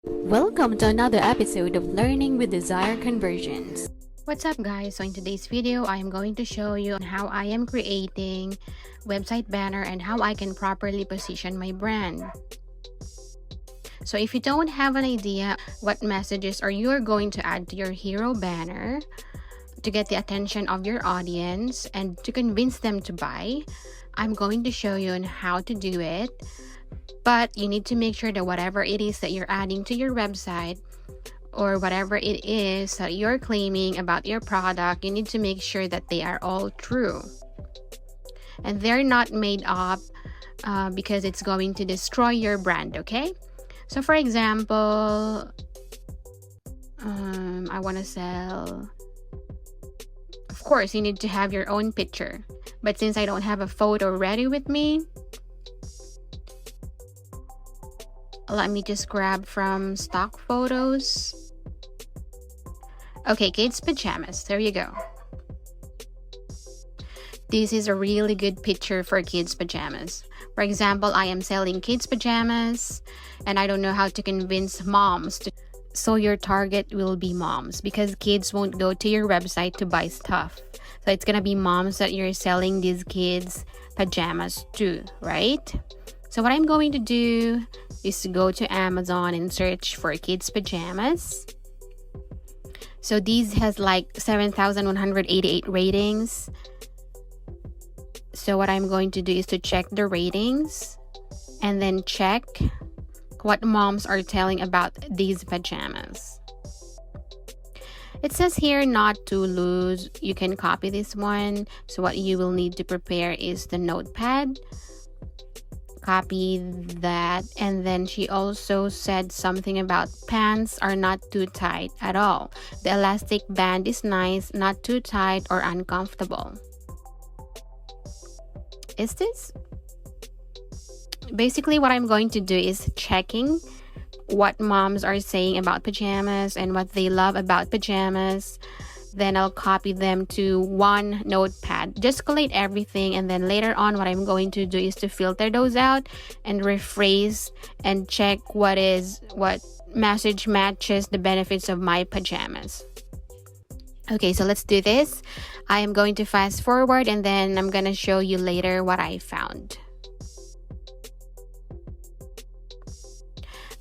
Welcome to another episode of Learning with Desire Conversions. What's up guys? So in today's video, I am going to show you how I am creating website banner and how I can properly position my brand. So if you don't have an idea what messages are you going to add to your hero banner to get the attention of your audience and to convince them to buy, I'm going to show you on how to do it. But you need to make sure that whatever it is that you're adding to your website or whatever it is that you're claiming about your product, you need to make sure that they are all true. And they're not made up because it's going to destroy your brand, okay? So for example, I want to sell... Of course, you need to have your own picture. But since I don't have a photo ready with me, let me just grab from stock photos. Okay, kids pajamas. There you go. This is a really good picture for kids pajamas. For example, I am selling kids pajamas and I don't know how to convince moms to. So your target will be moms because kids won't go to your website to buy stuff. So it's gonna be moms that you're selling these kids pajamas to, right? So what I'm going to do is to go to Amazon and search for kids pajamas. So these has like 7,188 ratings. So what I'm going to do is to check the ratings and then check what moms are telling about these pajamas. It says here not too loose. You can copy this one. So what you will need to prepare is the notepad. Copy that, and then she also said something about pants are not too tight at all. The elastic band is nice, not too tight or uncomfortable. Is this? Basically what I'm going to do is checking what moms are saying about pajamas and what they love about pajamas. Then I'll copy them to one notepad. Just collate everything, and then later on what I'm going to do is to filter those out and rephrase and check what message matches the benefits of my pajamas. Okay, so let's do this. I am going to fast forward and then I'm gonna show you later what I found.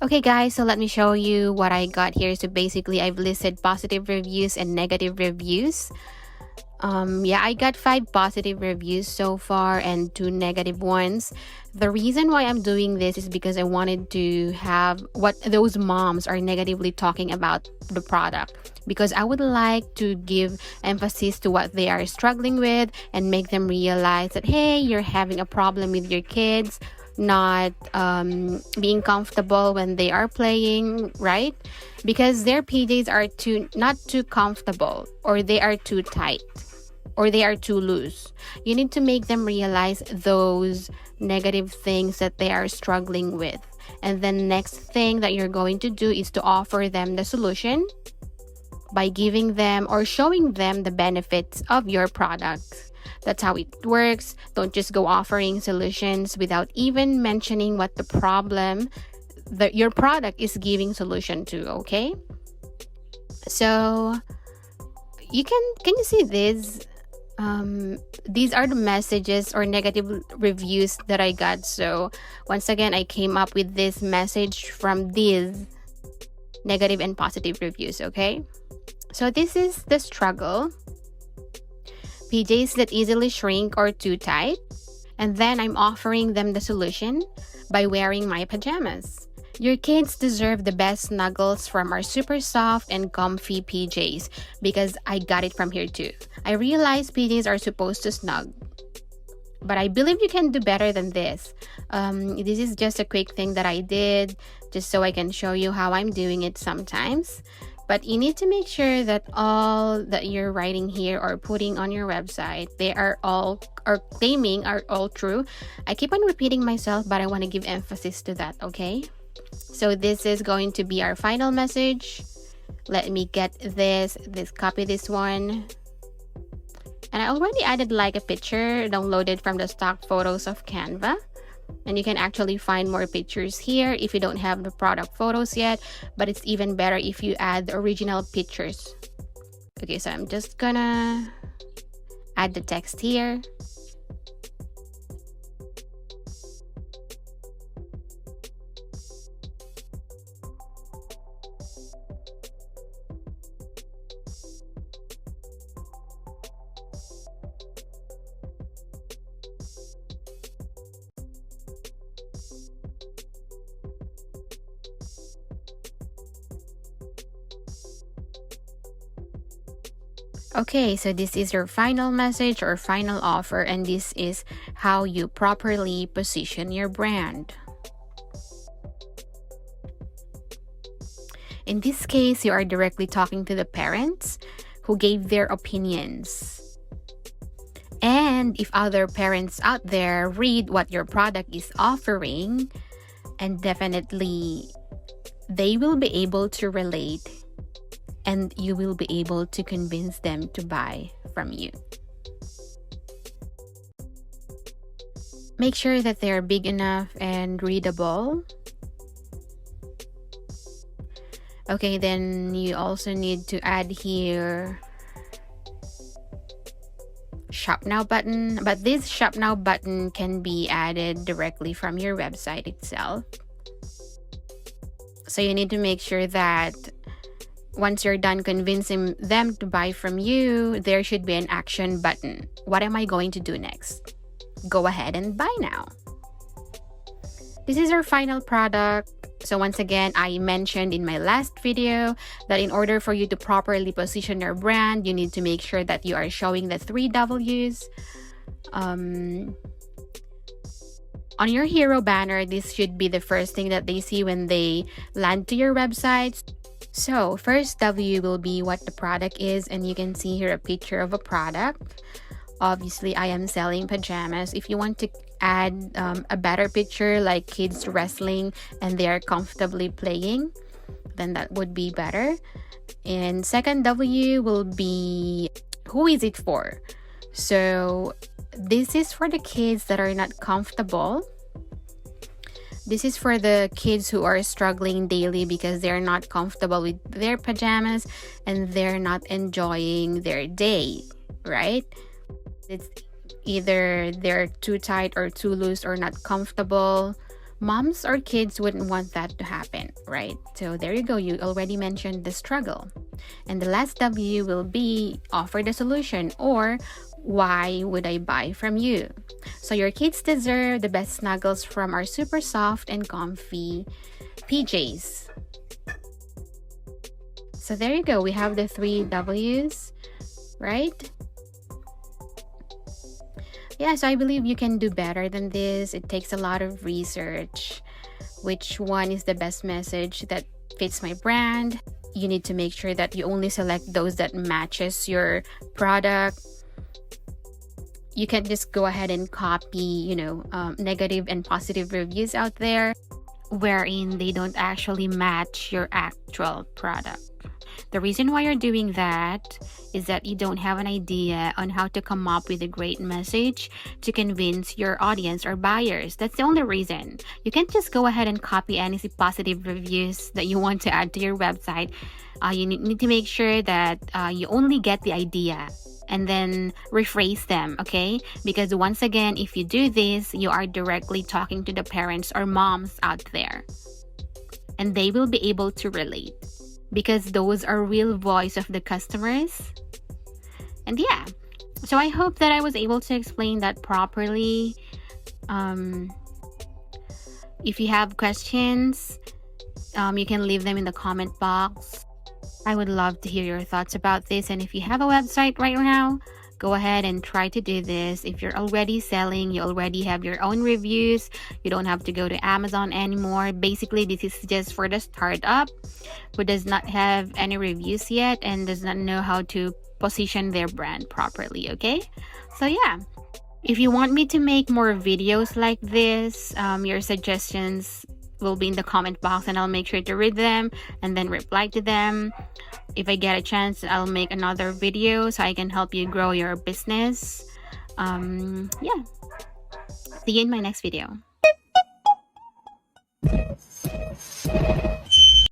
Okay guys, so let me show you what I got here. So basically I've listed positive reviews and negative reviews. I got 5 positive reviews so far and 2 negative ones. The reason why I'm doing this is because I wanted to have what those moms are negatively talking about the product, because I would like to give emphasis to what they are struggling with and make them realize that, hey, you're having a problem with your kids not being comfortable when they are playing, right? Because their PJs are not too comfortable, or they are too tight, or they are too loose. You need to make them realize those negative things that they are struggling with. And then next thing that you're going to do is to offer them the solution by giving them or showing them the benefits of your product. That's how it works. Don't just go offering solutions without even mentioning what the problem that your product is giving solution to, okay? So can you see this? These are the messages or negative reviews that I got. So once again, I came up with this message from these negative and positive reviews, okay? So this is the struggle. PJs that easily shrink or too tight. And then I'm offering them the solution by wearing my pajamas. Your kids deserve the best snuggles from our super soft and comfy PJs, because I got it from here too. I realize PJs are supposed to snug, but I believe you can do better than this. This is just a quick thing that I did just so I can show you how I'm doing it sometimes. But you need to make sure that all that you're writing here or putting on your website, they are all or claiming are all true. I keep on repeating myself, but I want to give emphasis to that, okay? So this is going to be our final message. Let me get this copy this one. And I already added like a picture downloaded from the stock photos of Canva. And you can actually find more pictures here if you don't have the product photos yet, but it's even better if you add the original pictures. Okay, so I'm just gonna add the text here. Okay, so this is your final message or final offer, and this is how you properly position your brand. In this case, you are directly talking to the parents who gave their opinions. And if other parents out there read what your product is offering, and definitely they will be able to relate, and you will be able to convince them to buy from you. Make sure that they're big enough and readable. Okay, then you also need to add here Shop Now button, but this Shop Now button can be added directly from your website itself. So you need to make sure that once you're done convincing them to buy from you, there should be an action button. What am I going to do next? Go ahead and buy now. This is our final product. So once again, I mentioned in my last video that in order for you to properly position your brand, you need to make sure that you are showing the 3 W's. On your hero banner, this should be the first thing that they see when they land to your website. So first W will be what the product is, and you can see here a picture of a product. Obviously, I am selling pajamas. If you want to add a better picture like kids wrestling and they are comfortably playing, then that would be better. And second W will be who is it for? So this is for the kids that are not comfortable. This is for the kids who are struggling daily because they're not comfortable with their pajamas and they're not enjoying their day, right? It's either they're too tight or too loose or not comfortable. Moms or kids wouldn't want that to happen, right? So there you go. You already mentioned the struggle. And the last W will be offer the solution, or why would I buy from you? So your kids deserve the best snuggles from our super soft and comfy PJs. So there you go. We have the 3 W's, right? Yeah, so I believe you can do better than this. It takes a lot of research. Which one is the best message that fits my brand? You need to make sure that you only select those that matches your product. You can't just go ahead and copy, negative and positive reviews out there wherein they don't actually match your actual product. The reason why you're doing that is that you don't have an idea on how to come up with a great message to convince your audience or buyers. That's the only reason. You can't just go ahead and copy any positive reviews that you want to add to your website. You need to make sure that you only get the idea and then rephrase them, okay? Because once again, if you do this, you are directly talking to the parents or moms out there. And they will be able to relate because those are real voice of the customers. And yeah, so I hope that I was able to explain that properly. If you have questions, you can leave them in the comment box. I would love to hear your thoughts about this. And if you have a website right now, go ahead and try to do this. If you're already selling, you already have your own reviews, you don't have to go to Amazon anymore. Basically, this is just for the startup who does not have any reviews yet and does not know how to position their brand properly, okay? So yeah, if you want me to make more videos like this, your suggestions will be in the comment box and I'll make sure to read them and then reply to them. If I get a chance, I'll make another video so I can help you grow your business. Yeah, see you in my next video.